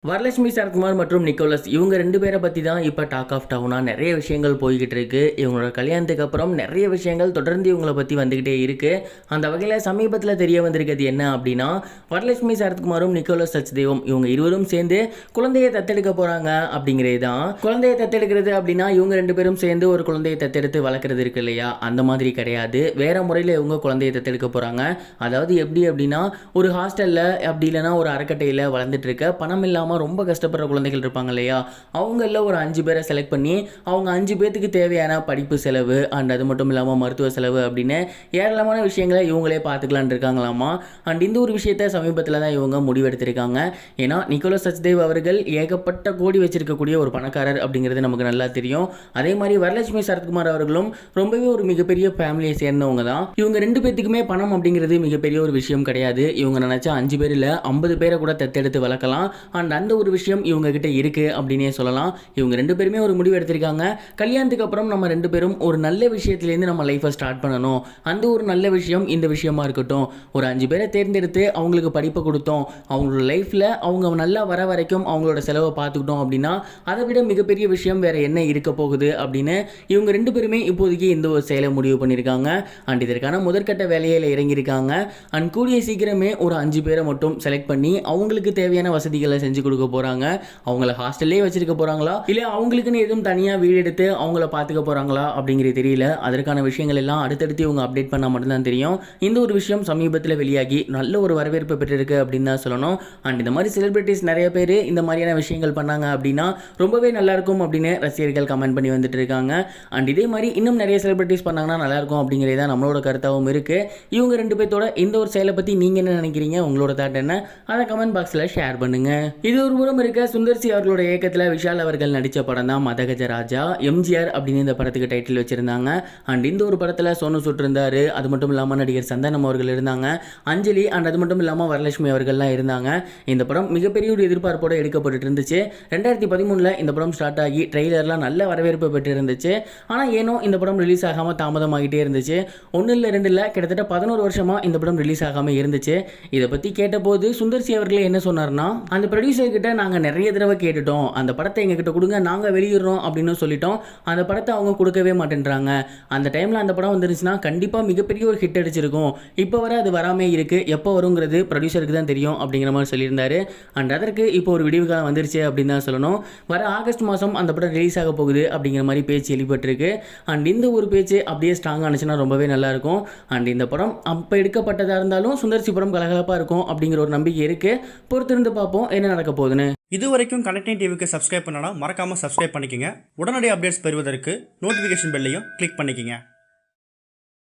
வரலட்சுமி சரத்குமார் மற்றும் நிக்கோலஸ் இவங்க 2 பேரை பற்றி தான் இப்போ டாக் ஆஃப் டவுனாக நிறைய விஷயங்கள் போய்கிட்டு இருக்கு. இவங்களோட கல்யாணத்துக்கு அப்புறம் நிறைய விஷயங்கள் தொடர்ந்து இவங்களை பற்றி வந்துக்கிட்டே இருக்கு. அந்த வகையில் சமீபத்தில் தெரிய வந்திருக்கிறது என்ன அப்படின்னா, வரலட்சுமி சரத்குமாரும் நிக்கோலஸ் சச்தேவும் இவங்க இருவரும் சேர்ந்து குழந்தையை தத்தெடுக்க போகிறாங்க அப்படிங்கிறது தான். குழந்தையை தத்தெடுக்கிறது அப்படின்னா இவங்க 2 பேரும் சேர்ந்து ஒரு குழந்தையை தத்தெடுத்து வளர்க்குறது இருக்கு இல்லையா, அந்த மாதிரி கிடையாது. வேற முறையில் இவங்க குழந்தையை தத்தெடுக்க போகிறாங்க. அதாவது எப்படி அப்படின்னா, ஒரு ஹாஸ்டலில் அப்படி இல்லைன்னா ஒரு அறக்கட்டையில் வளர்ந்துட்டு இருக்க பணம் இல்லாமல் ரொம்ப கஷ்டப்படுற குழந்தைகள் இருப்பாங்க இல்லையா, அவங்கள ஒரு 5 பேரை செலக்ட் பண்ணி அவங்க 5 பேத்துக்கு தேவையான படிப்பு செலவு அண்ட் அது மட்டும் இல்லாமல் மருத்துவ செலவு அப்படின்னு ஏராளமான விஷயங்களை இவங்களே பார்த்துக்கலான் இருக்காங்களாமா. அண்ட் இந்த ஒரு விஷயத்தை சமீபத்தில் தான் இவங்க முடிவெடுத்திருக்காங்க. ஏன்னா நிக்கோலஸ் சச்தேவ் அவர்கள் ஏகப்பட்ட கோடி வச்சிருக்கக்கூடிய ஒரு பணக்காரர் அப்படிங்கிறது நமக்கு நல்லா தெரியும். அதே மாதிரி வரலட்சுமி சரத்குமார் அவர்களும் ரொம்பவே ஒரு மிகப்பெரிய ஃபேமிலியை சேர்ந்தவங்க தான். இவங்க 2 பேத்துக்குமே பணம் அப்படிங்கிறது மிகப்பெரிய ஒரு விஷயம் கிடையாது. இவங்க நினைச்சா 5 பேர் இல்லை 50 பேரை கூட தத்தெடுத்து வளர்க்கலாம். அண்ட் அந்த ஒரு விஷயம் இவங்க கிட்ட இருக்கு அப்படின்னே சொல்லலாம். இவங்க 2 பேருமே ஒரு முடிவு எடுத்திருக்காங்க. கல்யாணத்துக்கு அப்புறம் நம்ம 2 பேரும் ஒரு நல்ல விஷயத்திலேருந்து நம்ம லைஃபை ஸ்டார்ட் பண்ணணும். அந்த ஒரு நல்ல விஷயம் இந்த விஷயமா இருக்கட்டும். ஒரு 5 பேரை தேர்ந்தெடுத்து அவங்களுக்கு படிப்பை கொடுத்தோம், அவங்களோட லைஃப்ல அவங்க நல்லா வர வரைக்கும் அவங்களோட செலவை பார்த்துக்கிட்டோம் அப்படின்னா அதை விட மிகப்பெரிய விஷயம் வேற என்ன இருக்க போகுது அப்படின்னு இவங்க 2 பேருமே இப்போதைக்கு இந்த ஒரு செயலை முடிவு பண்ணியிருக்காங்க. அண்ட் இதற்கான முதற்கட்ட வேலையில் இறங்கியிருக்காங்க. அண்ட் கூடிய சீக்கிரமே ஒரு 5 பேரை மட்டும் செலக்ட் பண்ணி அவங்களுக்கு தேவையான வசதிகளை செஞ்சு கொடுக்க போறாங்க. அவங்கள ஹாஸ்டல்லே வச்சிருக்க போறாங்களா இல்ல அவங்களுக்குன்னு எதுவும் தனியா வீடு எடுத்து அவங்கள பாத்துக்க போறாங்களா அப்படிங்கிறது தெரியல. அதற்கான விஷயங்கள் எல்லாம் அடுத்தடுத்து இவங்க அப்டேட் பண்ணா மட்டும்தான் தெரியும். இந்த ஒரு விஷயம் சமீபத்தில் வெளியாகி நல்ல ஒரு வரவேற்பு பெற்றிருக்கு அப்படின்னு தான் சொல்லணும். அண்ட் இந்த மாதிரி செலிபிரிட்டிஸ் நிறைய பேர் இந்த மாதிரியான விஷயங்கள் பண்ணாங்க அப்படின்னா ரொம்பவே நல்லா இருக்கும் அப்படின்னு ரசிகர்கள் கமெண்ட் பண்ணி வந்துட்டு இருக்காங்க. அண்ட் இதே மாதிரி இன்னும் நிறைய செலிபிரிட்டிஸ் பண்ணாங்கன்னா நல்லா இருக்கும் அப்படிங்கிறது தான் நம்மளோட கருத்தாகவும் இருக்கு. இவங்க 2 பேர்த்தோட இந்த ஒரு செயலை பத்தி நீங்க என்ன நினைக்கிறீங்க, உங்களோட தாட் என்ன, அதை கமெண்ட் பாக்ஸ்ல ஷேர் பண்ணுங்க. இது ஒரு புறம் இருக்க, சுந்தர் சி அவர்களோட இயக்கத்தில் விஷால் அவர்கள் நடித்த படம் தான் மதகஜ ராஜா. எம்ஜிஆர் அப்படின்னு இந்த படத்துக்கு டைட்டில் வச்சிருந்தாங்க. அண்ட் இந்த ஒரு படத்தில் சோனு சூட் இருந்தார். அது மட்டும் இல்லாமல் நடிகர் சந்தானம் அவர்கள் இருந்தாங்க, அஞ்சலி அண்ட் அது மட்டும் இல்லாமல் வரலட்சுமி அவர்கள்லாம் இருந்தாங்க. இந்த படம் மிகப்பெரிய ஒரு எதிர்பார்ப்போடு எடுக்கப்பட்டு இருந்துச்சு. 2013 இந்த படம் ஸ்டார்ட் ஆகி ட்ரெய்லர்லாம் நல்ல வரவேற்பு பெற்று இருந்துச்சு. ஆனால் ஏனோ இந்த படம் ரிலீஸ் ஆகாமல் தாமதமாகிட்டே இருந்துச்சு. 1 இல்லை 2 இல்லை கிட்டத்தட்ட 11 வருஷமாக இந்த படம் ரிலீஸ் ஆகாமல் இருந்துச்சு. இதை பற்றி கேட்டபோது சுந்தர் சி அவர்களே என்ன சொன்னார்னா, அந்த ப்ரொடியூசர் கிட்ட நாங்கள் நிறைய தடவை கேட்டுட்டோம், அந்த படத்தை எங்ககிட்ட கொடுங்க நாங்கள் வெளியிடுறோம் அப்படின்னு சொல்லிட்டோம். அந்த படத்தை அவங்க கொடுக்கவே மாட்டேன்றாங்க. அந்த டைமில் அந்த படம் வந்துருச்சுன்னா கண்டிப்பாக மிகப்பெரிய ஒரு ஹிட் அடிச்சிருக்கும். இப்போ வர அது வராமே இருக்குது, எப்போ வருங்கிறது ப்ரொடியூசருக்கு தான் தெரியும் அப்படிங்கிற மாதிரி சொல்லியிருந்தாரு. அண்ட் அதற்கு இப்போ ஒரு விடிவு காலம் வந்துருச்சு அப்படின்னு தான் சொல்லணும். வர ஆகஸ்ட் மாதம் அந்த படம் ரிலீஸ் ஆக போகுது அப்படிங்கிற மாதிரி பேச்சு எழுப்பட்டிருக்கு. அண்ட் இந்த ஒரு பேச்சு அப்படியே ஸ்ட்ராங் ஆனிச்சுன்னா ரொம்பவே நல்லாயிருக்கும். அண்ட் இந்த படம் அப்போ எடுக்கப்பட்டதாக இருந்தாலும் சுந்தர்சி படம் கலகலப்பாக இருக்கும் அப்படிங்கிற ஒரு நம்பிக்கை இருக்குது. பொறுத்திருந்து பார்ப்போம் என்ன நடக்க போகுதுன்னு. இது வரைக்கும் கனெக்டிங் டிவிக்கு சப்ஸ்கிரைப் பண்ணனா மறக்காமல் சப்ஸ்கிரைப் பண்ணிக்கங்க. உடனடி அப்டேட்ஸ் பெறுவதற்கு நோட்டிஃபிகேஷன் பெல்லையும் கிளிக் பண்ணிக்கங்க.